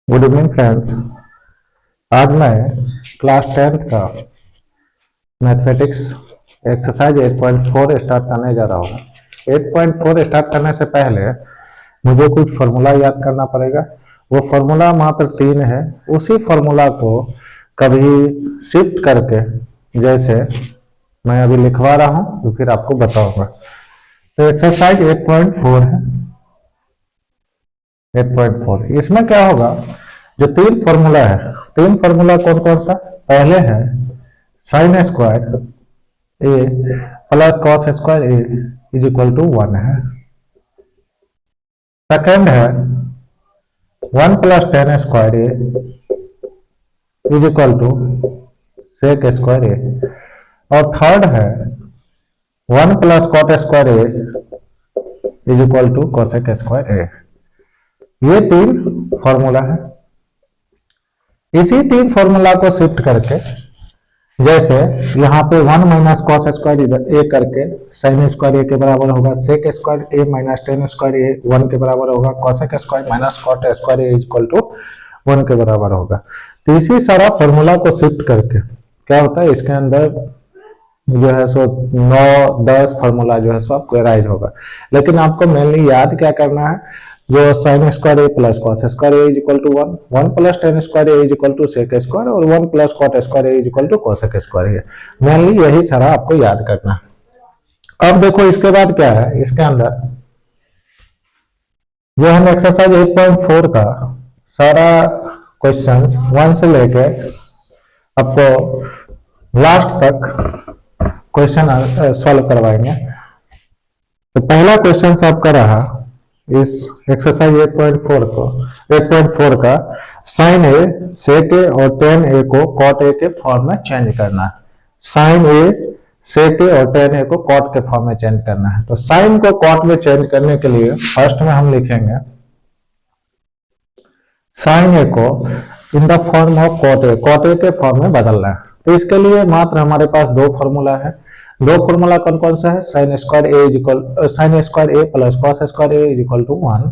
Good evening friends. आज मैं class 10th का मैथमेटिक्स एक्सरसाइज 8.4 स्टार्ट करने जा रहा हूँ। 8.4 स्टार्ट करने से पहले मुझे कुछ फार्मूला याद करना पड़ेगा। वो फार्मूला मात्र 3 है। उसी फार्मूला को कभी शिफ्ट करके, जैसे मैं अभी लिखवा रहा हूँ तो फिर आपको बताऊंगा। तो एक्सरसाइज 8.4 है। 8.4 इसमें क्या होगा, जो 3 फॉर्मूला है, 3 फॉर्मूला कौन कौन सा? पहले है sine square A plus cos square A is equal to 1 है। सेकेंड है 1 plus tan square A is equal to sec square A. और थर्ड है 1 plus cot square A is equal to cosec square A. ये 3 formula है। इसी 3 formula को shift करके, जैसे यहाँ पे 1 माइनस कॉस स्क्वायर ए करके साइन स्क्वायर ए के बराबर होगा, sec square A minus tan square A 1 के बराबर होगा, cosec square minus cot square A equal to 1 के बराबर होगा। तो इसी सारा फॉर्मूला को शिफ्ट करके क्या होता है, इसके अंदर जो है सो 9-10 फॉर्मूला जो है सो आपको एराइज होगा। लेकिन आपको मेनली याद क्या करना है, जो sin square A plus cos square A is equal to 1, 1 plus tan square A is equal to sec square और 1 plus cot square A is equal to cosec square है। मेनली यही सारा आपको याद करना है। अब देखो इसके बाद क्या है, इसके अंदर जो हम एक्सरसाइज 8.4 का सारा क्वेश्चंस 1 से लेके आपको लास्ट तक क्वेश्चन सॉल्व करवाएंगे। तो पहला क्वेश्चन आपका रहा इस एक्सरसाइज 8.4 का साइन ए सेक ए और टेन ए को कॉट ए के फॉर्म में चेंज करना है। साइन ए सेक ए और टेन ए को कॉट के फॉर्म में चेंज करना है। तो साइन को कॉट में चेंज करने के लिए फर्स्ट में हम लिखेंगे साइन ए को in the form of cot A के फॉर्म में बदलना है। तो इसके लिए मात्र हमारे पास 2 फॉर्मूला है। 2 फॉर्मूला कौन कौन सा है, sine square A plus cos square A is equal to 1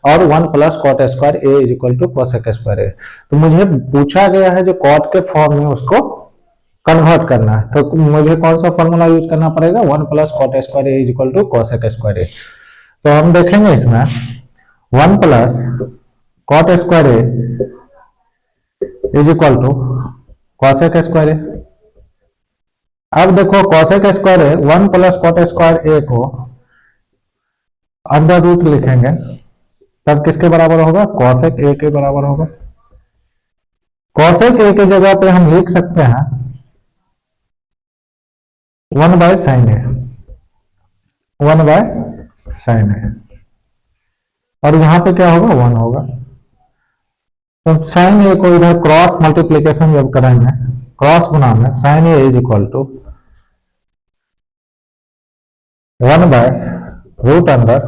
और 1 plus cot square A is equal to cosec square A. तो मुझे पूछा गया है जो कॉट के फॉर्म में उसको कन्वर्ट करना है, तो मुझे कौन सा फॉर्मूला यूज करना पड़ेगा, 1 plus cot square A is equal to cosec square A. तो हम देखेंगे इसमें 1 plus cot square A is equal to cosec square A. अब देखो कोसेक स्क्वायर है 1 प्लस कॉट स्क्वायर ए को अंडर रूट लिखेंगे, तब किसके बराबर होगा, कोसेक ए के बराबर होगा। कोसेक ए के जगह पे हम लिख सकते हैं 1 by sine A, 1 by sine A, और यहां पे क्या होगा, 1 होगा। तो साइन ए को इधर क्रॉस मल्टीप्लीकेशन जब करेंगे, क्रॉस गुना में sine A is equal to 1 by root under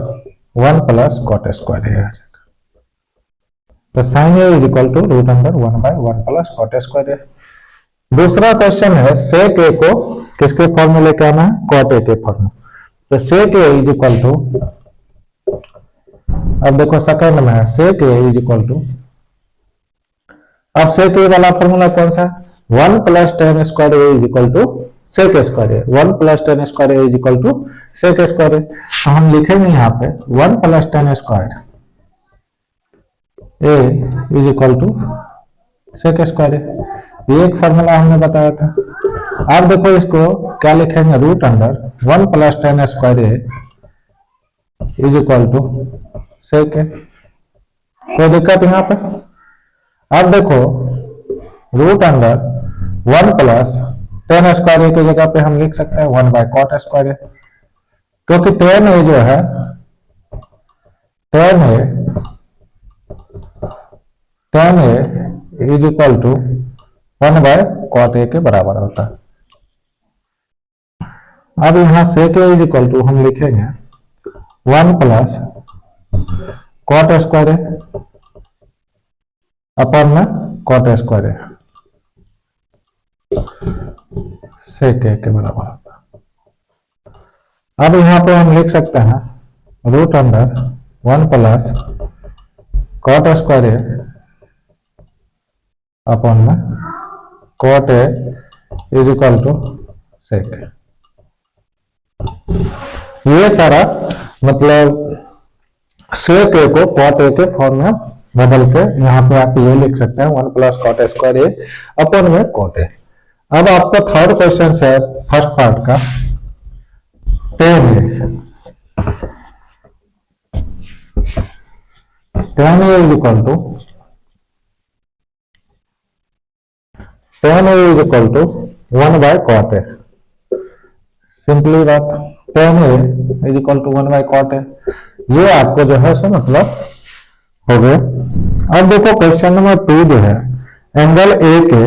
1 plus cot square A. तो sine A is equal to root under 1 by 1 plus cot square A. दूसरा क्वेश्चन है सेक ए को किसके फॉर्म में लेके आना है, कॉट ए के फॉर्म में। तो sec A is equal to, अब देखो सेकंड में है sec A is equal to, अब सेक ए वाला फॉर्मूला कौन सा, 1 plus tan square A is equal to sec square A, 1 plus tan square A is equal to sec square A. तो हम लिखेंगे यहाँ पे 1 plus tan square A is equal to sec square A. ये एक formula हमने बताया था। अब देखो इसको क्या लिखेंगे, root under 1 plus tan square A is equal to sec A. कोई दिक्कत यहाँ पे? अब देखो root under 1 plus tan square A की जगह पे हम लिख सकते हैं 1 बाय कॉट स्क्वायर ए, क्योंकि टेन ए जो है, tan A is equal to 1 by cot A के बराबर होता है। अब यहां sec A is equal to हम लिखेंगे 1 plus cot square A upon में कॉट स्क्वायर ए सेक ए के बराबर होता है। अब यहां पे हम लिख सकते हैं root under 1 plus cot square A upon में cot A is equal to sec. ये सारा मतलब सेक ए को कॉट ए के फॉर्म में बदल के यहाँ पे आप ये लिख सकते हैं 1 plus cot square A upon में कॉट ए। अब आपका थर्ड क्वेश्चन है फर्स्ट पार्ट का, tan A is equal to tan A is equal to 1 by cot A. Simply बात, tan A is equal to 1 by cot A, ये आपको जो है सो मतलब हो गया। अब देखो क्वेश्चन नंबर 2 जो है, एंगल ए के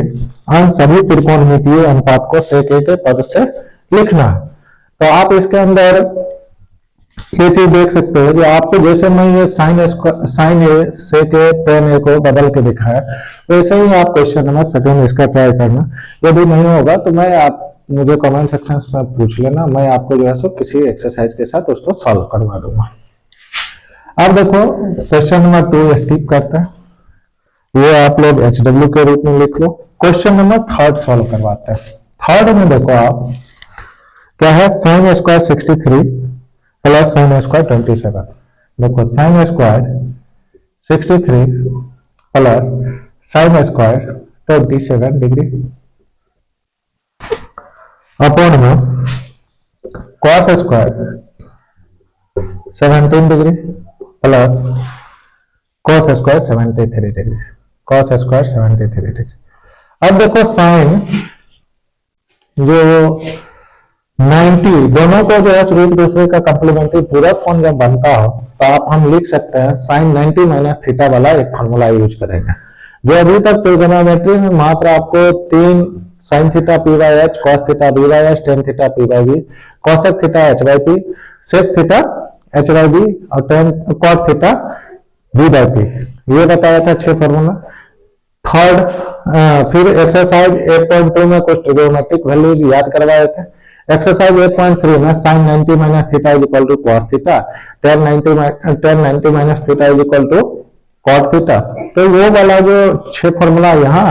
अन सभी त्रिकोणमितीय अनुपात को सेक ए के पद से लिखना। तो आप इसके अंदर ये चीज देख सकते हो कि आपको जैसे मैं ये साइन ए सेक ए tan ए को बदल के दिखाया, वैसे ही आप क्वेश्चन नंबर सेकंड इसका ट्राई करना। यदि नहीं होगा तो मैं आप मुझे कमेंट सेक्शन में पूछ लेना, मैं आपको जो है सो किसी एक्सरसाइज के साथ उसको सॉल्व करवा दूंगा। अब देखो क्वेश्चन नंबर 2 स्किप करते हैं, ये आप लोग HW के रूप में लिख लो। क्वेश्चन नंबर 3 सॉल्व करवाते हैं। थर्ड में देखो आप क्या है, sine square 63 plus sign square 27। देखो sine square 63 plus sign square 27 degree upon में cos square 17 degree plus cos square 73 degree, cos square 73 degree. अब देखो साइन जो 90 दोनों को जो है एक दूसरे का कंप्लीमेंट्री पूरक कोण जब बनता हो तो आप हम लिख सकते हैं साइन 90 माइनस थीटा वाला एक फॉर्मूला यूज करेंगे। जो अभी तक ट्रिगोनोमेट्री में मात्र आपको 3 sine theta P by H, cos theta B by H, tan theta P by B, cosec theta H by P, sec theta H by B और tan cot theta B by P, ये बताया था 6 formula. Third फिर exercise 8.2 में कुछ trigonometric values याद करवाए थे। एक्सरसाइज 8.3 में sin 90 minus theta is equal to cos theta, tan 90 minus theta is equal to cot theta. तो वो वाला जो 6 फॉर्मूला यहाँ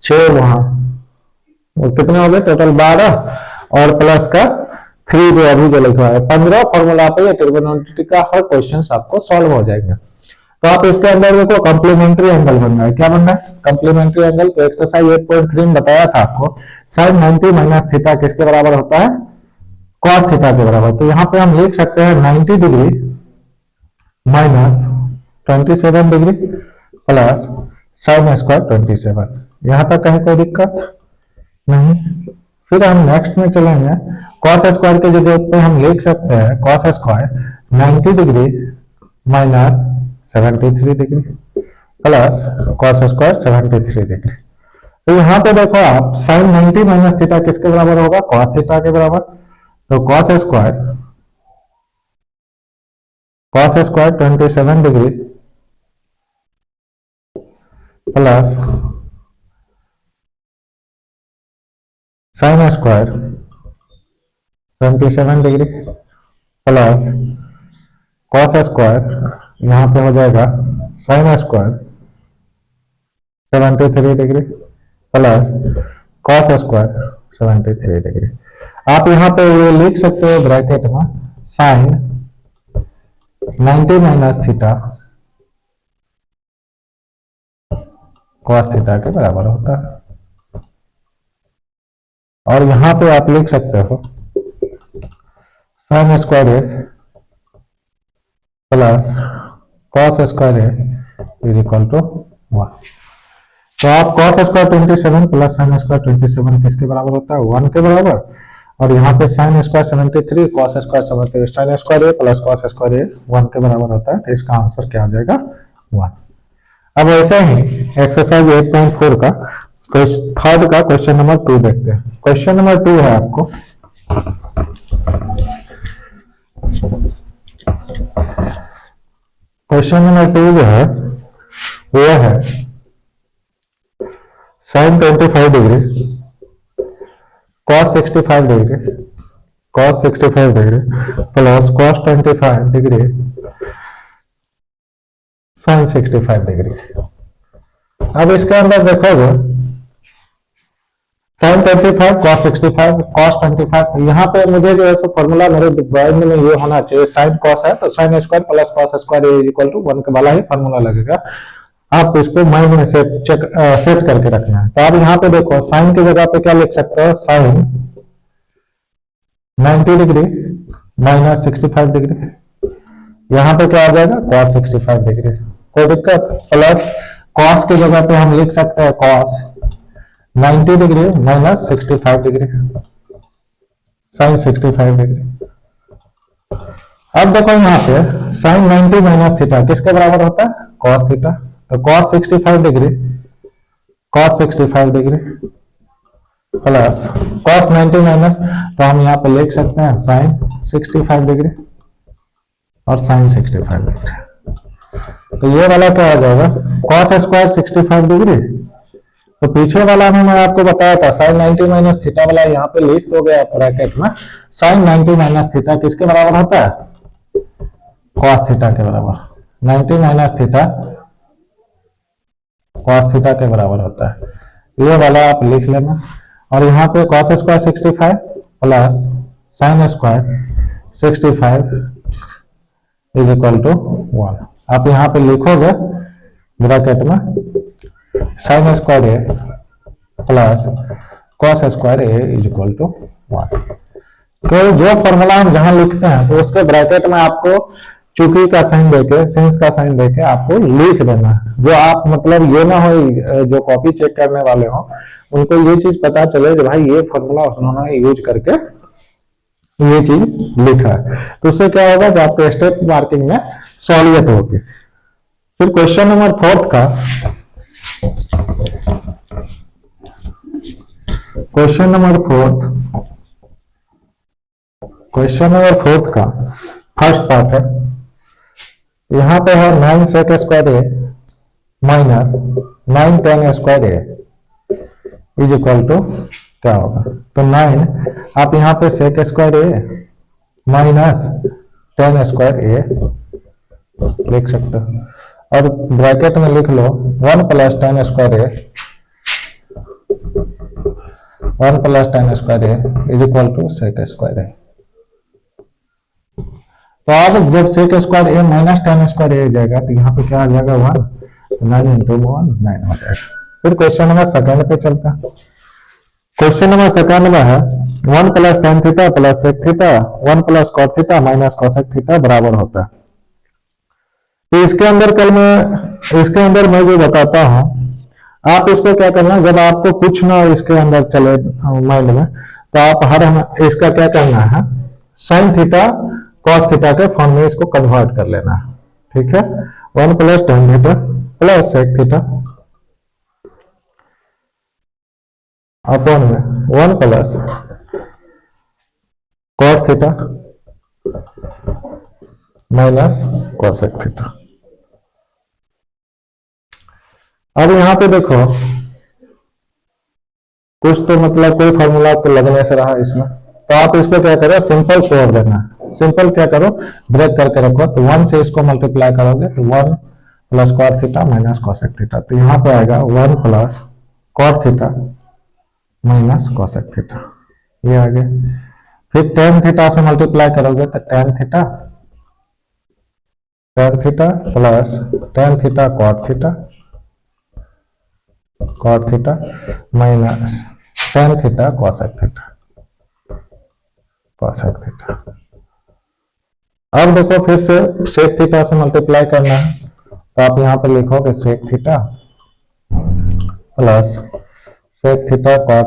6 वहां, वो कितने हो गए टोटल 12 और प्लस का 3 जो अभी जो लिखा है 15 फॉर्मूला पे ये ट्रिगोनोमेट्री का हर क्वेश्चन आपको सॉल्व हो जाएगा। तो आप इसके अंदर देखो कंप्लीमेंट्री एंगल बनना है, क्या बनना है कंप्लीमेंट्री एंगल। तो एक्सरसाइज 8.3 में बताया था आपको साइन 90 माइनस थीटा किसके बराबर होता है, कॉस थीटा के बराबर। तो यहाँ पे हम लिख सकते हैं 90 degree minus 27 degree plus sign square 27। यहां तक कहीं कोई दिक्कत नहीं। फिर हम नेक्स्ट में चलेंगे, कॉस स्क्वायर की जगह पे हम लिख सकते हैं cos square 90 degree minus 73 degree plus cos square 73 degree. तो यहाँ पे देखो आप साइन 90 माइनस थीटा किसके बराबर होगा, कॉस थीटा के बराबर। तो cos square 27 degree plus sign square 27 degree plus cos square यहाँ पे हो जाएगा sign square 73 degree plus cos square 73 degree. आप यहाँ पे ये लिख सकते हो ब्रैकेट में sin 90 minus theta cos theta के बराबर होता है। और यहां पे आप लिख सकते हो sin square A plus cos square A is equal to 1। तो आप cos square 27 plus sign square 27 किसके बराबर होता है, 1 के बराबर। और यहाँ पे sine square 73 cos square 73, sine square A plus cos square A 1 के बराबर होता है। तो इसका आंसर क्या आ जाएगा 1। अब ऐसे ही एक्सरसाइज 8.4 का थर्ड का क्वेश्चन नंबर 2 देखते हैं। क्वेश्चन नंबर 2 है आपको क्वेश्चन नंबर 2 जो है वो है sin 25 degree cos 65 degree plus cos 25 degree sin 65 degree. अब इसके अंदर देखोगे साइन 25 कॉस 65 कॉस 25, यहाँ पे मुझे जो है सो फॉर्मूला मेरे ड्राइंग में ये होना चाहिए, साइन कॉस है तो sin square plus cos square equal to 1 वाला ही फॉर्मूला लगेगा। आप इसको माइंड में सेट करके रखना है। तो आप यहाँ पे देखो साइन की जगह पे क्या लिख सकते हो, साइन 90 डिग्री माइनस 65 डिग्री। यहाँ पे क्या आ जाएगा, कॉस 65 डिग्री। कोई दिक्कत, प्लस कॉस की जगह पे हम लिख सकते हैं cos 90 degree minus 65 degree, sin 65 degree. अब देखो यहाँ पे साइन 90 माइनस थीटा किसके बराबर होता है, कॉस थीटा। तो cos 65 degree cos 65 degree plus cos 90 minus, तो हम यहाँ पे लिख सकते हैं साइन 65 डिग्री और साइन 65 डिग्री। तो ये वाला क्या हो जाएगा, कॉस स्क्वायर 65 डिग्री। तो पीछे वाला में मैं आपको बताया था साइन 90 माइनस थीटा वाला, यहाँ पे लिख दोगे आप ब्रैकेट में, साइन 90 माइनस थीटा किसके बराबर होता है, कॉस थीटा के बराबर। 90 माइनस थीटा कॉस थीटा के बराबर होता है। ये वाला आप लिख लेना। और यहाँ पे cos square 65 plus sign square 65 is equal to 1। आप यहाँ पे लिखोगे ब्रैकेट में sign square A plus cos square A is equal to 1। तो जो फॉर्मूला हम जहां लिखते हैं तो उसके ब्रैकेट में आपको चूंकि का साइन देके, सिंस का साइन देके आपको लिख देना है। जो आप मतलब ये ना हो, जो कॉपी चेक करने वाले हो उनको ये चीज पता चले कि भाई ये फॉर्मूला उन्होंने यूज करके ये चीज लिखा है। तो उससे क्या होगा कि आपके स्टेप मार्किंग में सॉलियत होगी। फिर क्वेश्चन नंबर 4 का, क्वेश्चन नंबर 4 का फर्स्ट पार्ट है। यहां पे है 9 sec square A minus 9 tan square A is equal to क्या होगा। तो 9 आप यहाँ पे sec square A minus tan square A लिख सकते हो और ब्रैकेट में लिख लो 1 plus tan square A 1 plus tan square A is equal to sec square A. तो अब जब sec square A minus tan square A जाएगा तो यहाँ पे क्या आ जाएगा 1, 9 इंटू 1 9 हो जाएगा। फिर क्वेश्चन नंबर सेकंड पे चलता है। क्वेश्चन नंबर सेकंड में है 1 plus tan theta plus sec theta 1 plus cot theta minus cosec theta बराबर होता है। तो इसके अंदर मैं जो बताता हूं, आप इसको क्या करना, जब आपको कुछ ना इसके अंदर चले माइंड में, तो आप इसका क्या करना है, साइन थीटा कॉस थीटा के फॉर्म में इसको कन्वर्ट कर लेना है। ठीक है, 1 plus tan theta plus sec theta upon में 1 plus cos theta minus cosec theta. अब यहां पे देखो कुछ तो मतलब कोई फॉर्मूला तो लगने से रहा इसमें, तो आप इसको क्या करो, सिंपल तोड़ देना। सिंपल क्या करो, ब्रेक करके रखो। तो 1 से इसको मल्टीप्लाई करोगे तो 1 plus cot theta minus cosec theta. तो यहाँ पे आएगा 1 plus cot theta minus cosec theta, ये आ गया। फिर tan थीटा से मल्टीप्लाई करोगे तो tan theta plus tan theta cot theta minus tan theta cosec theta. अब देखो फिर से sec थीटा से मल्टीप्लाई करना है, तो आप यहाँ पे लिखोगे sec theta plus sec theta cot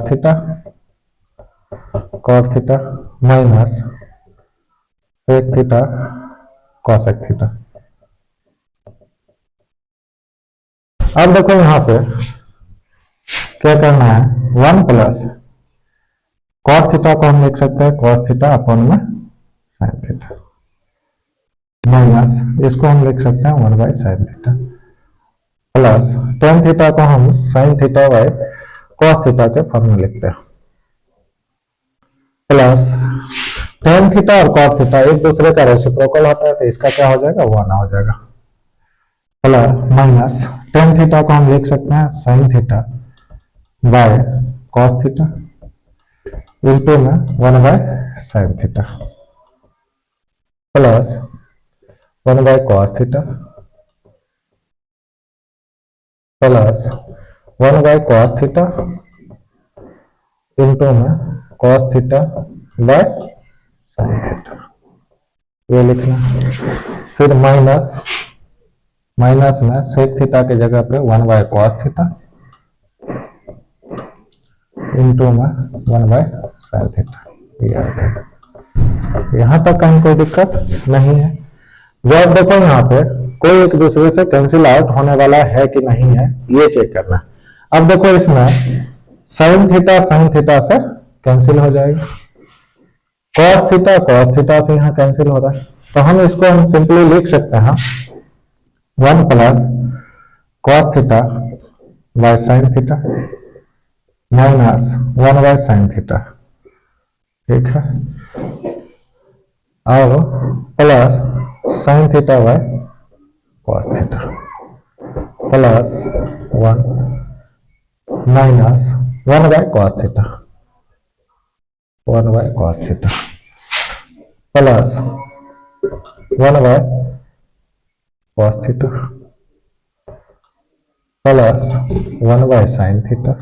theta minus sec theta cosec theta. अब देखो यहाँ पे क्या करना है, 1 प्लस cot थीटा को हम लिख सकते हैं cos थीटा अपॉन में sin थीटा माइनस इसको हम लिख सकते हैं 1 by sin theta plus tan theta को हम sin theta by cos theta के फॉर्म में लिखते हैं प्लस tan थीटा और cot थीटा एक दूसरे का रेसिप्रोकल होता है, तो इसका क्या हो जाएगा 1 हो जाएगा प्लस माइनस टेन थीटा को हम लिख सकते हैं sine theta by cos theta into में 1 by sine theta plus 1 by cos theta plus 1 by cos theta into में cos theta by sine theta, ये लिखना। फिर माइनस में सेक थीटा की जगह पे 1 बाय कॉस थीटा इंटू में 1 बाय साइन थीटा, ये आ गया। यहां तक कहीं कोई दिक्कत नहीं है। जब देखो यहाँ पे कोई एक दूसरे से कैंसिल आउट होने वाला है कि नहीं है, ये चेक करना। अब देखो इसमें साइन थीटा से कैंसिल हो जाएगी, कॉस थीटा से यहाँ कैंसिल हो रहा है, तो हम सिंपली लिख सकते हैं 1 plus cos theta by sine theta minus 1 by sine theta, ठीक है, और plus sine theta by cos theta plus 1 minus 1 by cos theta plus 1 by cos theta plus 1 by sine theta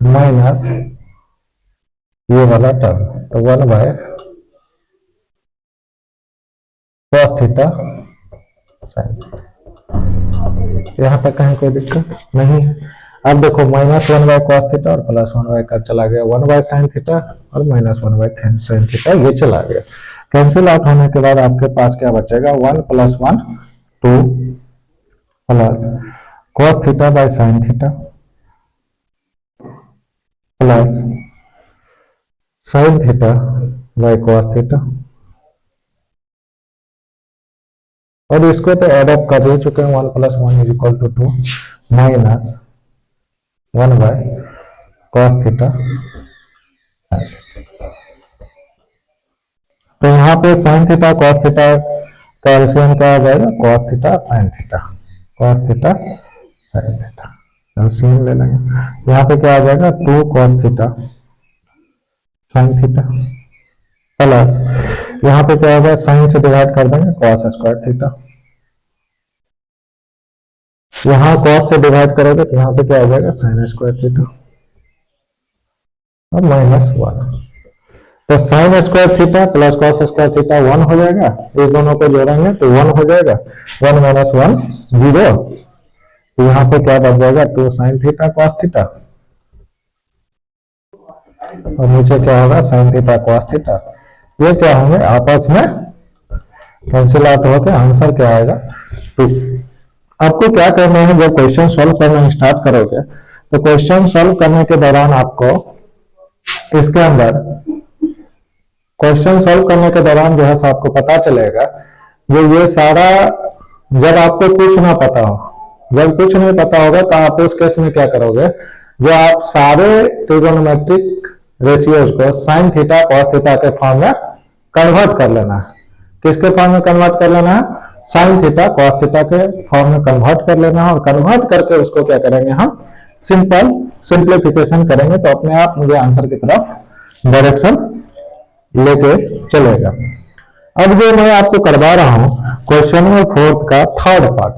minus ये वाला term, तो 1 by cos theta sine theta. यहाँ तक कहीं कोई दिक्कत नहीं है। अब देखो माइनस 1 बाय कॉस थीटा और प्लस 1 बाय कर चला गया 1 बाय साइन थीटा और माइनस 1 बाय साइन थीटा, ये चला गया। कैंसिल आउट होने के बाद आपके पास क्या बचेगा, 1 plus 1 2 plus cos theta by sine theta plus sine theta by cos theta, और इसको तो एड अप कर ही चुके हैं। 1 plus 1 is equal to 2 minus 1 by cos theta. तो यहाँ पे साइन थीटा कॉस थीटा का एलसीएम क्या आ जाएगा, cos theta sine theta LCM ले लेंगे। यहाँ पे क्या आ जाएगा 2 cos theta sine theta plus यहाँ पे क्या होगा, साइन से डिवाइड कर देंगे कॉस स्क्वायर थीटा, यहाँ कॉस से डिवाइड करोगे तो यहाँ पे क्या हो जाएगा साइन स्क्वायर थीटा और माइनस 1, तो sin square theta plus cos square theta 1 हो जाएगा। इस दोनों को जोड़ेंगे तो 1 हो जाएगा, 1 माइनस 1 0, तो यहाँ पे क्या बच जाएगा 2 साइन थीटा कॉस थीटा और नीचे क्या होगा साइन थीटा कॉस थीटा। ये क्या होंगे आपस में कैंसिल आउट होकर आंसर क्या आएगा 2। आपको क्या करना है, जब क्वेश्चन सॉल्व करना स्टार्ट करोगे तो क्वेश्चन सॉल्व करने के दौरान आपको इसके अंदर क्वेश्चन सॉल्व करने के दौरान जो है आपको पता चलेगा जो ये सारा, जब आपको कुछ ना पता हो, जब कुछ नहीं पता होगा तो आप उस केस में क्या करोगे, जो आप सारे ट्रिगोनोमेट्रिक रेशियोज को साइन थीटा कॉस थीटा के फॉर्म में कन्वर्ट कर लेना है। किसके फॉर्म में कन्वर्ट कर लेना है, साइन थीटा कॉस थीटा के फॉर्म में कन्वर्ट कर लेना है, और कन्वर्ट करके उसको क्या करेंगे हम सिंप्लीफिकेशन करेंगे, तो अपने आप मुझे आंसर की तरफ डायरेक्शन लेके चलेगा। अब जो मैं आपको करवा रहा हूं क्वेश्चन नंबर 4 का थर्ड पार्ट,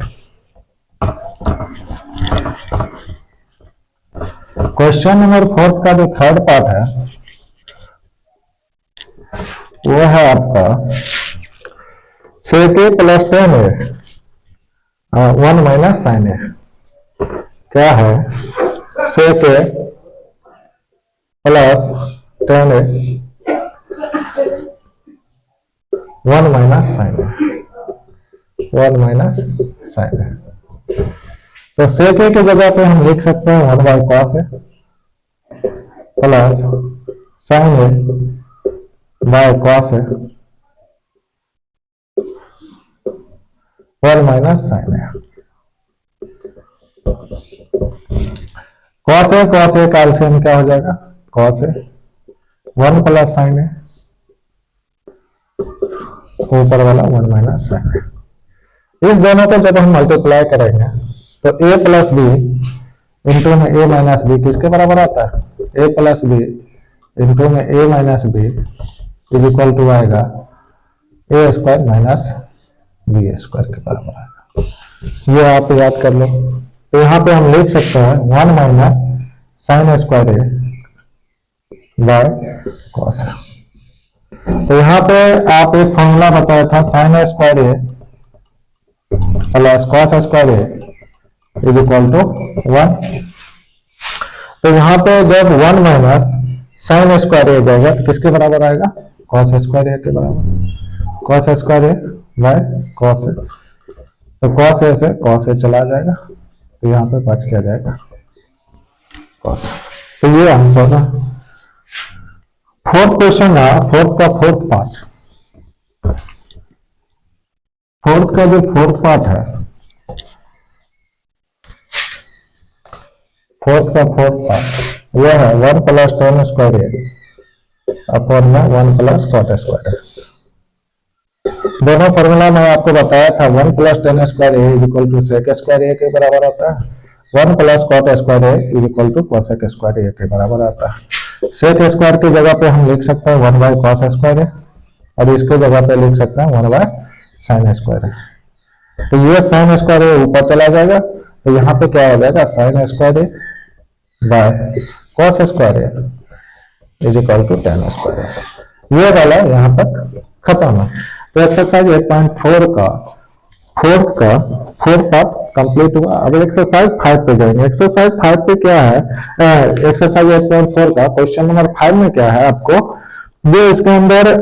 क्वेश्चन नंबर 4 का जो थर्ड पार्ट है वो है आपका सेक ए प्लस टेन ए 1 माइनस साइन ए। क्या है, sec A plus ten A 1 minus sine A. तो सेक ए की जगह पे हम लिख सकते हैं 1 by cos A plus sine A by cos A 1 minus sine A. Cos A का एलसीएम क्या हो जाएगा, cos A 1 plus sine A, ऊपर वाला 1 माइनस साइन ए। इस दोनों को जब हम मल्टीप्लाई करेंगे तो a प्लस बी इंटू में a माइनस बी किसके बराबर आता है? a प्लस बी इंटू में a minus B is equal to आएगा a square minus B square के बराबर आएगा। ये आप याद कर लो। तो यहाँ पे हम लिख सकते हैं 1 minus sine square A by cos. तो यहाँ पे आप एक फॉर्मूला बताया था sine square A plus cos square A is equal to 1। तो यहाँ पे जब 1 माइनस साइन स्क्वायर ए जाएगा तो किसके बराबर आएगा? कॉस स्क्वायर ए के बराबर। Cos square A by cos A, तो कॉस ए से कॉस ए चला जाएगा तो यहाँ पे बच क्या जाएगा? कॉस। तो ये आंसर है। फोर्थ क्वेश्चन है, फोर्थ का फोर्थ पार्ट। फोर्थ का जो फोर्थ पार्ट है, फोर्थ का फोर्थ पार्ट यह है 1 plus tan square A upon में 1 प्लस कॉट स्क्वायर ए। दोनों फॉर्मूला में आपको बताया था 1 plus tan square A is equal to sec square A के बराबर आता है, 1 plus cot square A is equal to cosec square A के बराबर आता है। सेक स्क्वायर की जगह पे हम लिख सकते हैं 1 बाय कॉस स्क्वायर ए और इसके जगह पे लिख सकते हैं 1 बाय साइन स्क्वायर ए। तो ये साइन स्क्वायर ए ऊपर चला जाएगा तो यहाँ पे क्या हो जाएगा? Sign square A by cos square A is equal to tan square A. ये वाला यहाँ तक खत्म है। तो एक्सरसाइज 8.4 का फोर्थ पार्ट कंप्लीट हुआ। अब एक्सरसाइज 5 पे जाएंगे। एक्सरसाइज 5 पे क्या है? एक्सरसाइज 8.4 का क्वेश्चन नंबर 5 में क्या है? आपको जो इसके अंदर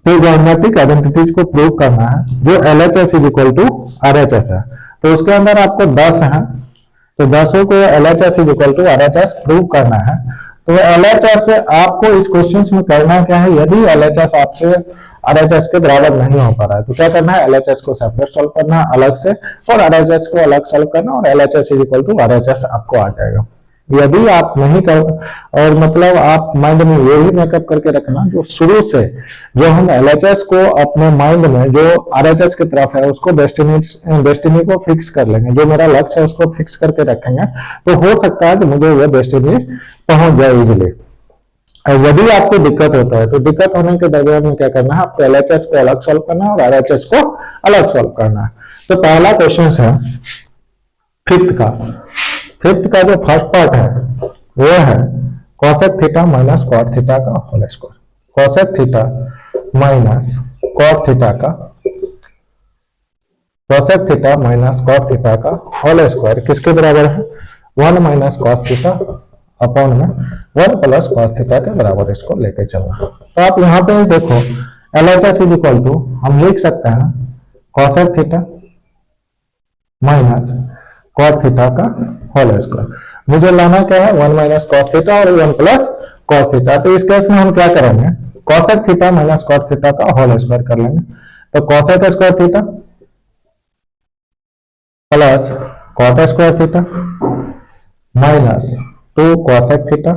ट्रिगोनोमेट्रिक आइडेंटिटीज को प्रूव करना है, जो LHS is equal to RHS है। तो उसके अंदर आपको 10 है, तो 10 को LHS is equal to RHS prove करना है। तो LHS आपको इस क्वेश्चन में करना क्या है? यदि LHS आपसे RHS के बराबर नहीं हो पा रहा है तो क्या करना है? LHS को सेपरेट सॉल्व करना है अलग से और RHS को अलग सॉल्व करना और LHS is equal to RHS आपको आ जाएगा। यदि आप नहीं कर और मतलब आप माइंड में ये भी मेकअप करके रखना, जो शुरू से जो हम LHS को अपने माइंड में जो RHS की तरफ है उसको डेस्टिनी को फिक्स कर लेंगे, जो मेरा लक्ष्य है उसको फिक्स करके रखेंगे तो हो सकता है कि मुझे वो डेस्टिनी पहुंच जाए इजिली। यदि आपको दिक्कत होता है तो दिक्कत होने के दरमियान में क्या करना है? आपको LHS को अलग सॉल्व करना है और RHS को अलग सॉल्व करना है। तो पहला क्वेश्चन है फिफ्थ का जो फर्स्ट पार्ट है वो है cosec theta minus cot theta का whole square. Cosec theta minus cot theta का cosec theta minus cot theta का होल स्क्वायर किसके बराबर है? 1 माइनस कॉस थीटा अपॉन में 1 प्लस कॉस थीटा के बराबर इसको लेके चलना। तो आप यहाँ पे देखो LHS इज इक्वल टू हम लिख सकते हैं cosec theta minus cot theta का होल स्क्वायर। मुझे लाना क्या है? 1 माइनस कॉस थीटा और 1 प्लस कॉस थीटा। तो इस केस में हम क्या करेंगे? Cosec theta minus cot theta का होल स्क्वायर कर लेंगे। तो cosec square theta plus cot square theta minus 2 cosec theta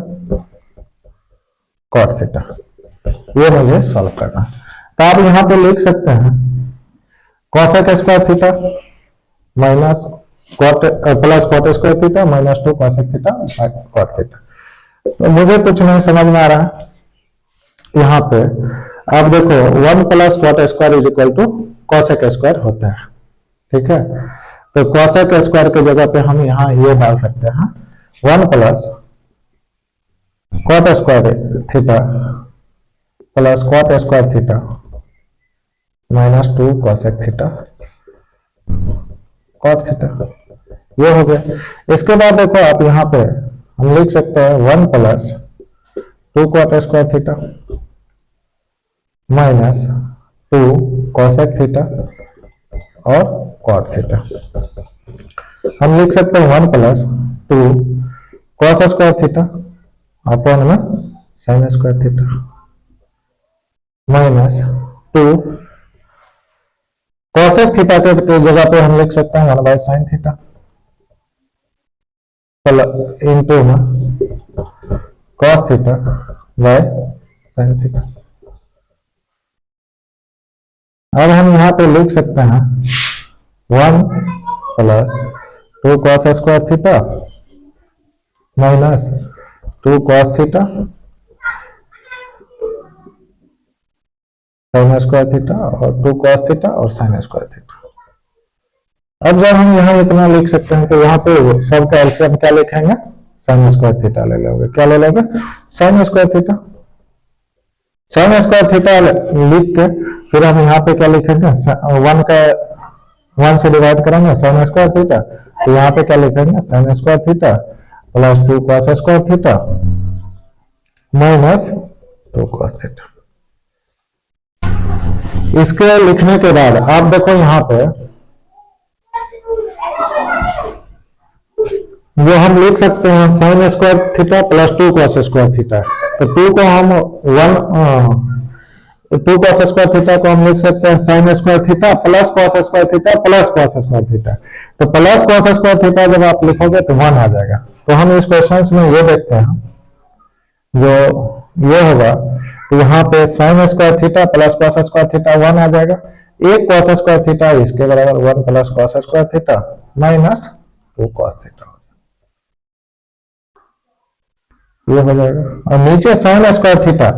cot theta, ये मुझे सॉल्व करना है। तो आप यहां पे लिख सकते हैं cosec square theta minus cot plus cot square theta minus 2 cosec theta cot theta. तो मुझे कुछ नहीं समझ में आ रहा है। यहाँ पे आप देखो 1 plus cot square is equal to cosec square होता है, ठीक है। तो कोसेक स्क्वायर की जगह पे हम यहाँ ये डाल सकते हैं 1 plus cot square theta plus cot square theta minus 2 cosec theta cot theta, ये हो गया। इसके बाद देखो आप यहाँ पे हम लिख सकते हैं 1 plus 2 cot square theta minus 2 cosec theta और कॉट थीटा। हम लिख सकते हैं 1 plus 2 cos square theta upon में sign square theta minus 2 cosec theta के जगह पे हम लिख सकते हैं 1 बाय साइन थीटा इंटू में cos theta by sine theta. अब हम यहाँ पे लिख सकते हैं 1 plus 2 cos square theta minus 2 cos theta sign square theta और 2 कॉस थीटा और साइन स्क्वायर थीटा। अब जब हम यहाँ इतना लिख सकते हैं तो यहाँ पे सबका एलसीएम क्या लिखेंगे, साइन स्क्वायर थीटा ले लोगे। क्या ले लोगे, sign square theta. Sign square theta लिख के फिर हम यहाँ पे क्या लिखेंगे, 1 से डिवाइड करेंगे साइन स्क्वायर थीटा, तो यहाँ पे क्या लिखेंगे, sine square theta plus 2 cos square theta minus 2 cos theta. इसके लिखने के बाद आप देखो यहाँ पे जो हम लिख सकते हैं sine square theta plus 2 cos square theta, तो 2 को हम 2 कॉस स्क्वायर थीटा को हम लिख सकते हैं sine square theta plus cos square theta plus cos square theta. तो प्लस कॉस स्क्वायर थीटा जब आप लिखोगे तो 1 आ जाएगा। तो हम इस क्वेश्चन में ये देखते हैं जो ये होगा, तो यहाँ पे sine square theta plus cos square theta 1 आ जाएगा। एक कॉस स्क्वायर थीटा इसके बराबर 1 plus cos square theta minus 2 cos theta, ये हो जाएगा। और नीचे साइन स्क्वायर थीटा,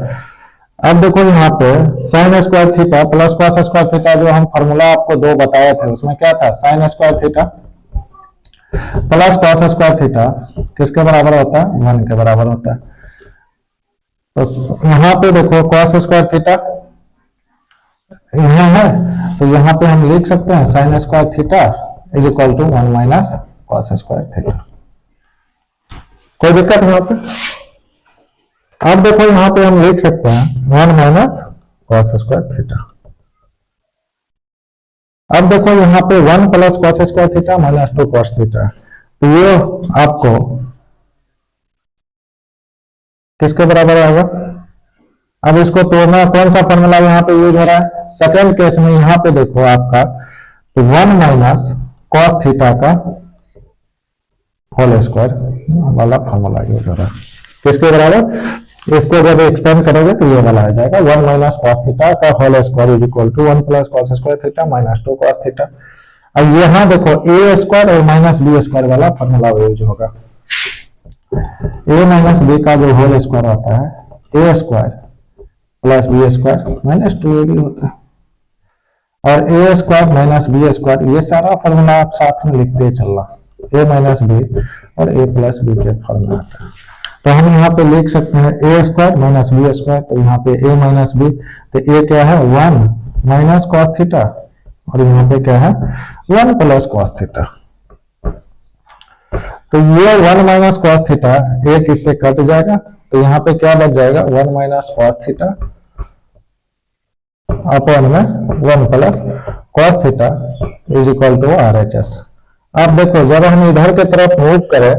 अब देखो यहाँ पे sine square theta plus cos square theta जो हम फॉर्मूला आपको 2 बताए थे उसमें क्या था, sine square theta plus cos square theta किसके बराबर होता है, 1 के बराबर होता है। तो यहाँ पे देखो कॉस स्क्वायर थीटा यहाँ है, तो यहाँ पे हम लिख सकते हैं sine square theta is equal to 1 minus cos square theta. कोई दिक्कत यहाँ पे? अब देखो यहाँ पे हम लिख सकते हैं 1 माइनस कॉस स्क्वायर थीटा। अब देखो यहाँ पे 1 plus cos square theta minus 2 cos theta, तो ये आपको किसके बराबर आएगा। अब इसको तोड़ना, कौन सा फॉर्मूला यहाँ पे यूज हो रहा है, सेकेंड केस में यहाँ पे देखो आपका तो 1 माइनस कॉस थीटा का होल स्क्वायर वाला फॉर्मूला यूज हो रहा है। किसके बराबर, इसको जब एक्सपेंड करोगे तो ये वाला आ जाएगा 1 माइनस कॉस थीटा का whole square is equal to 1 plus cos square theta minus 2 cos theta. अब यहाँ देखो ए स्क्वायर और माइनस बी स्क्वायर वाला फॉर्मूला यूज होगा। ए माइनस बी का जो होल स्क्वायर होता है A square plus B square minus 2ab होता है, और A square minus B square ये सारा फॉर्मूला आप साथ में लिखते चलना, ए माइनस बी और ए प्लस बी के फॉर्मूला आता है। तो हम यहाँ पे लिख सकते हैं ए स्क्वायर माइनस बी स्क्वायर, तो यहाँ पे ए माइनस बी, तो ए क्या है 1 माइनस कॉस थीटा और यहाँ पे क्या है 1 प्लस कॉस थीटा। तो ये 1 माइनस कॉस थीटा एक इससे कट जाएगा, तो यहाँ पे क्या बच जाएगा 1 माइनस कॉस थीटा अपॉन में 1 plus cos theta is equal to RHS। अब देखो जब हम इधर की तरफ मूव करें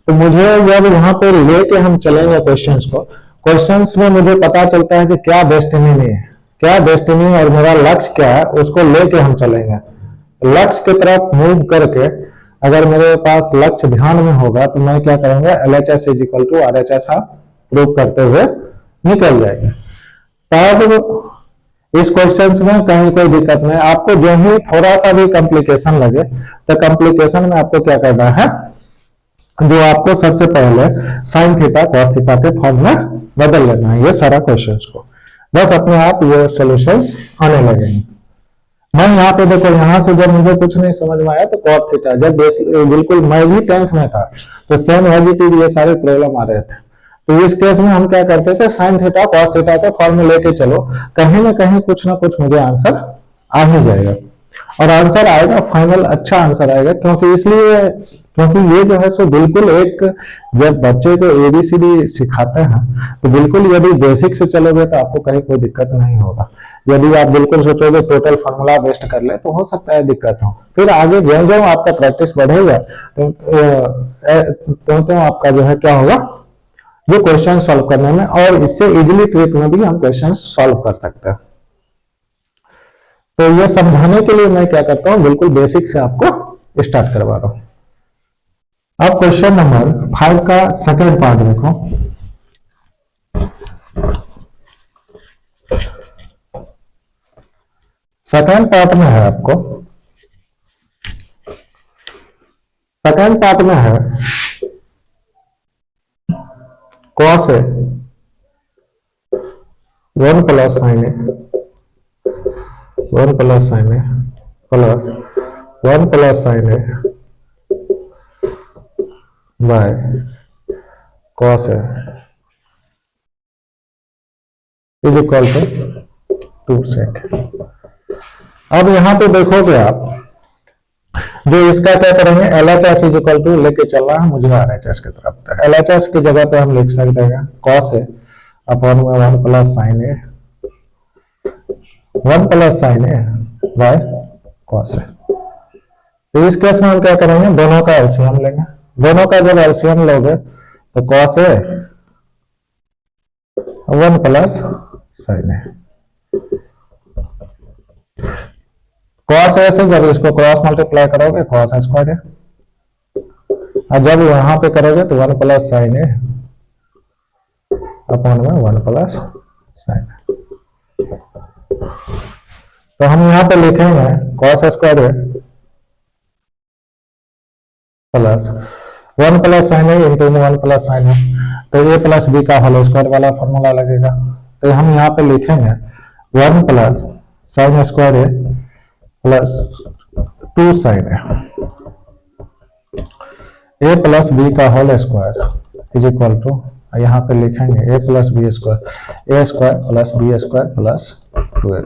तो मुझे जब यहाँ पे लेके हम चलेंगे क्वेश्चंस को, क्वेश्चंस में मुझे पता चलता है कि क्या डेस्टिनी नहीं है, क्या डेस्टिनी और मेरा लक्ष्य क्या है, उसको लेके हम चलेंगे। लक्ष्य की तरफ मूव करके अगर मेरे पास लक्ष्य ध्यान में होगा तो मैं क्या करूंगा, LHS is equal to RHS prove करते हुए निकल जाएंगे। तब इस क्वेश्चंस में कहीं कोई दिक्कत नहीं, आपको जो ही थोड़ा सा भी कॉम्प्लिकेशन लगे तो कॉम्प्लिकेशन में आपको क्या करना है, जो आपको सबसे पहले साइन थीटा कॉस थीटा के फॉर्म में बदल लेना है ये सारा क्वेश्चंस को, बस अपने आप ये सॉल्यूशंस आने लगेंगे। मैं यहाँ पे देखो, यहाँ से जब मुझे कुछ नहीं समझ में आया तो कॉस थीटा, जब बिल्कुल मैं भी 10th में था तो सेम एज ये सारे प्रॉब्लम आ रहे थे, तो इस केस में हम क्या करते थे, साइन थीटा कॉस थीटा के फॉर्म में लेके चलो, कहीं ना कहीं कुछ ना कुछ मुझे आंसर आ ही जाएगा, और आंसर आएगा फाइनल अच्छा आंसर आएगा। क्योंकि ये जो है सो बिल्कुल एक, जब बच्चे को ABCD सिखाते हैं तो बिल्कुल यदि बेसिक से चलोगे तो आपको कहीं कोई दिक्कत नहीं होगा। यदि आप बिल्कुल सोचोगे टोटल फार्मूला बेस्ट कर ले तो हो सकता है दिक्कत हो, फिर आगे जो जो आपका प्रैक्टिस बढ़ेगा तो आपका जो है क्या होगा, जो क्वेश्चन सॉल्व करने में और इससे इजीली ट्रिक में भी हम क्वेश्चन सॉल्व कर सकते हैं। तो ये समझाने के लिए मैं क्या करता हूं, बिल्कुल बेसिक से आपको स्टार्ट करवा रहा हूं। अब क्वेश्चन नंबर 5 का सेकेंड पार्ट देखो। सेकेंड पार्ट में है आपको सेकेंड पार्ट में है cos A 1 plus sine A 1 plus sine A plus 1 plus sine A by cos A is equal to 2 sec. अब यहां पे देखोगे आप जो इसका क्या करेंगे, LHS इज इक्वल टू लेके चल रहा है मुझे RHS की तरफ। LHS की जगह पे हम लिख सकते हैं कॉस ए अपॉन में 1 plus sine A 1 plus sine A by cos A. तो इस केस में हम क्या करेंगे, दोनों का एलसीएम लेंगे। दोनों का जब एलसीएम लोगे तो cos A 1 plus sine A cos ए से जब इसको क्रॉस मल्टीप्लाई करोगे कॉस ए स्क्वायर है, और जब यहां पे करोगे तो 1 प्लस साइन ए अपॉन में 1 प्लस साइन ए। तो हम यहां पे लिखेंगे cos square A plus 1 plus sine A into 1 plus sine A, तो ए प्लस बी का होल स्क्वायर वाला फॉर्मूला लगेगा। तो हम यहां पे लिखेंगे 1 plus sign square A plus 2 sine A plus B का whole square is equal to, यहाँ पे लिखेंगे A plus B square, A square plus B square plus 2a।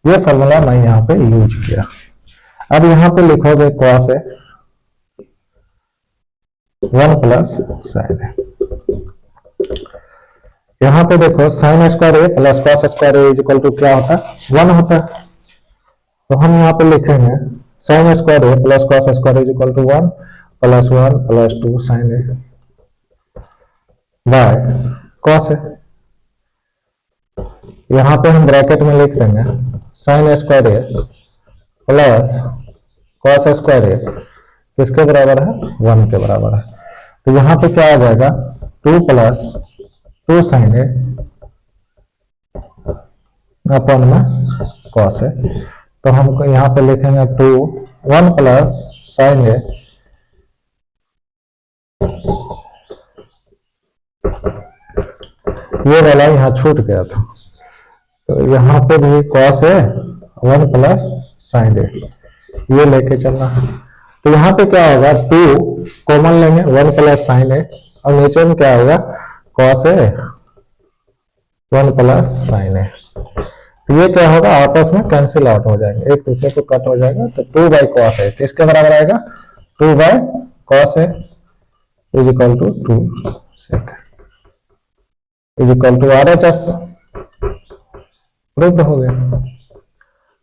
ये फॉर्मूला मैं यहाँ पे यूज किया। अब यहाँ पे लिखोगे cos A 1 plus sine A, यहाँ पे देखो sine square A plus cos square A is equal to क्या होता है 1 होता है। तो हम यहाँ पे लिखेंगे sine square A plus cos square is equal to 1 plus 1 plus 2 sine A by cos A. यहाँ पे हम ब्रैकेट में लिख देंगे sine square A plus cos square A किसके बराबर है 1 के बराबर है। तो यहाँ पे क्या आ जाएगा 2 प्लस 2 साइन ए अपॉन में कॉस ए। तो हमको यहाँ पे लिखेंगे 1 प्लस साइन ए ये वाला यहाँ छूट गया था, तो यहाँ पे भी कॉस ए 1 प्लस साइन ए ये लेके चलना है। तो यहाँ पे क्या होगा 2 कॉमन लेंगे 1 प्लस साइन ए और नीचे में क्या होगा cos A 1 plus sine A. तो ये क्या होगा आपस में कैंसिल आउट हो जाएंगे, एक दूसरे को कट हो जाएगा। तो 2 बाई कॉस ए किसके बराबर आएगा 2 by cos A is equal to 2 sec is equal to RHS proved हो गया।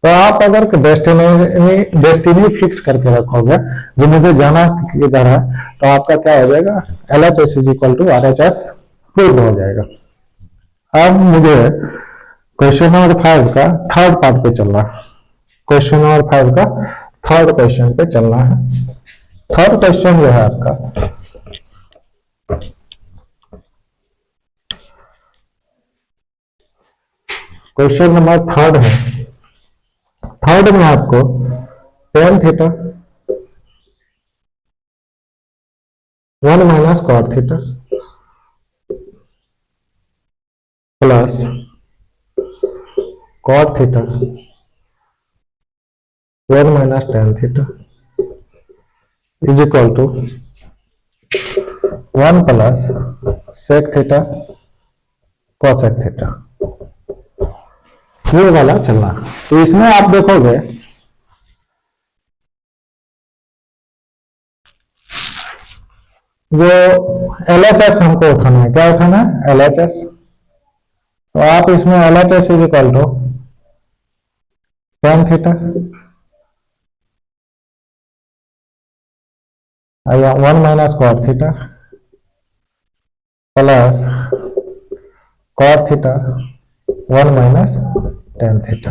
तो आप अगर डेस्टिनी फिक्स करके रखोगे जो मुझे जाना किधर है, तो आपका क्या हो जाएगा LHS is equal to RHS proved हो जाएगा। अब मुझे क्वेश्चन नंबर 5 का थर्ड पार्ट पे चलना है। क्वेश्चन नंबर 5 का थर्ड क्वेश्चन पे चलना है। थर्ड क्वेश्चन जो है आपका क्वेश्चन नंबर थर्ड है। थर्ड में आपको tan theta 1 minus cot theta plus cot theta 1 minus tan theta is equal to 1 plus sec theta cosec theta ये वाला चलना। तो इसमें आप देखोगे जो LHS हमको उठाना है, क्या उठाना है LHS। तो आप इसमें LHS is equal to tan theta 1 minus cot theta plus cot theta 1 minus tan theta.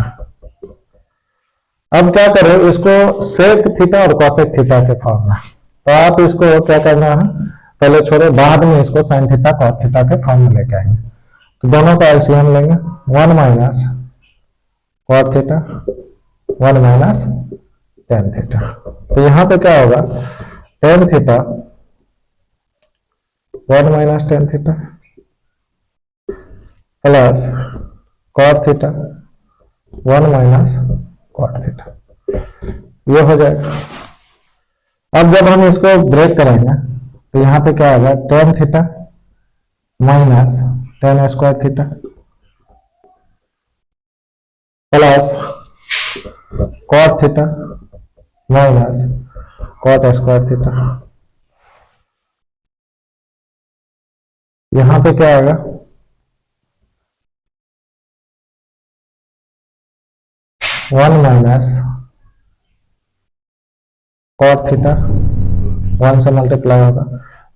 अब क्या करो इसको सेक थीटा और कॉसेक थीटा के फॉर्म में, तो आप इसको क्या करना है पहले छोड़ो, बाद में इसको साइन थीटा कॉस थीटा के फॉर्म में लेके आएंगे। तो दोनों का एलसीएम लेंगे 1 minus cot theta 1 minus tan theta. तो यहाँ पे क्या होगा tan theta 1 - tan theta plus cot theta 1 - cot theta, ये हो जाएगा। अब जब हम इसको ब्रेक करेंगे तो यहाँ पे क्या होगा, tan theta minus tan square theta plus cot theta minus cot square theta. यहाँ पे क्या आएगा, 1 - कॉट थीटा 1 से मल्टीप्लाई होगा,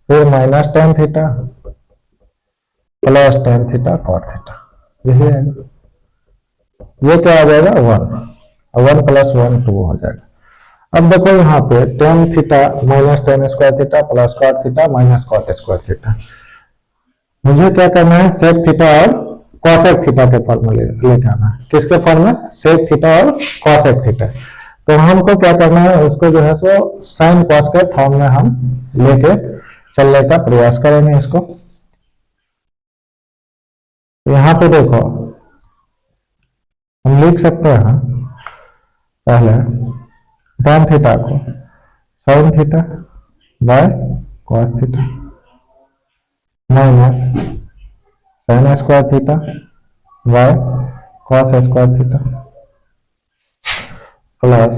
फिर -tan theta plus tan theta cot theta, यही आएगा। ये क्या आ जाएगा, 1 + 1 2 हो जाएगा। अब देखो यहाँ पे tan theta minus tan square theta plus cot theta minus cot square theta, मुझे क्या करना है, सेक थीटा और कॉसेक थीटा के फॉर्म में लेके आना है। किसके फॉर्म में, सेक थीटा और कॉसेक थीटा। तो हमको क्या करना है, उसको जो है सो साइन कॉस के फॉर्म में हम लेके चलने का प्रयास करेंगे इसको। यहाँ पे देखो हम लिख सकते हैं पहले tan थीटा को sine theta by cos theta minus sine square theta by cos square theta plus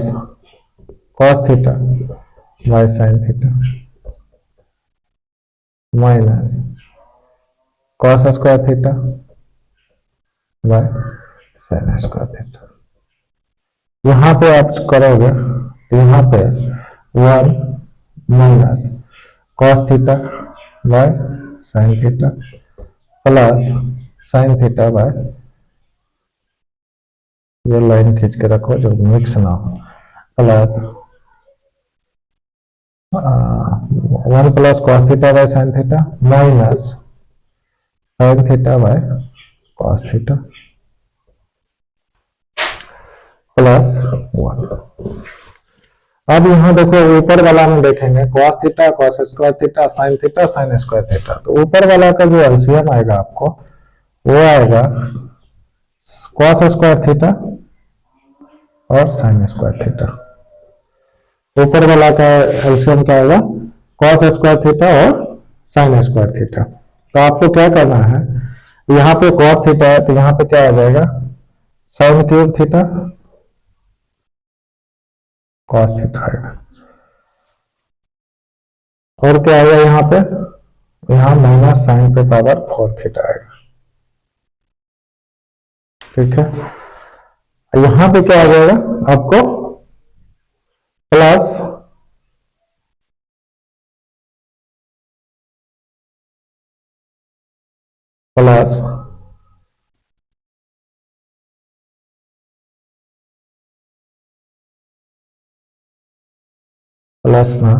cos theta by sine theta minus cos square theta by sine square theta. यहाँ पे आप करोगे तो यहाँ पे 1 - cos theta by sine theta plus sine theta by, ये line खींच के रखो जो मिक्स ना हो, plus 1 + cos theta by sine theta minus sign theta by cos theta plus 1। अब यहाँ देखो ऊपर वाला में देखेंगे cos theta cos square theta sine square theta, तो ऊपर वाला का जो एलसीएम आएगा आपको वो आएगा कॉस स्क्वायर थीटा और साइन स्क्वायर थीटा। ऊपर वाला का एलसीएम क्या आएगा, कॉस स्क्वायर थीटा और साइन स्क्वायर थीटा। तो आपको क्या करना है, यहाँ पे कॉस थीटा है तो यहाँ पे क्या आ जाएगा, sine cube theta cos theta आएगा, और क्या आएगा यहाँ पे, यहाँ माइनस साइन पे पावर 4 थीटा आएगा। ठीक है, यहां पे क्या आ जाएगा आपको, प्लस प्लस प्लस में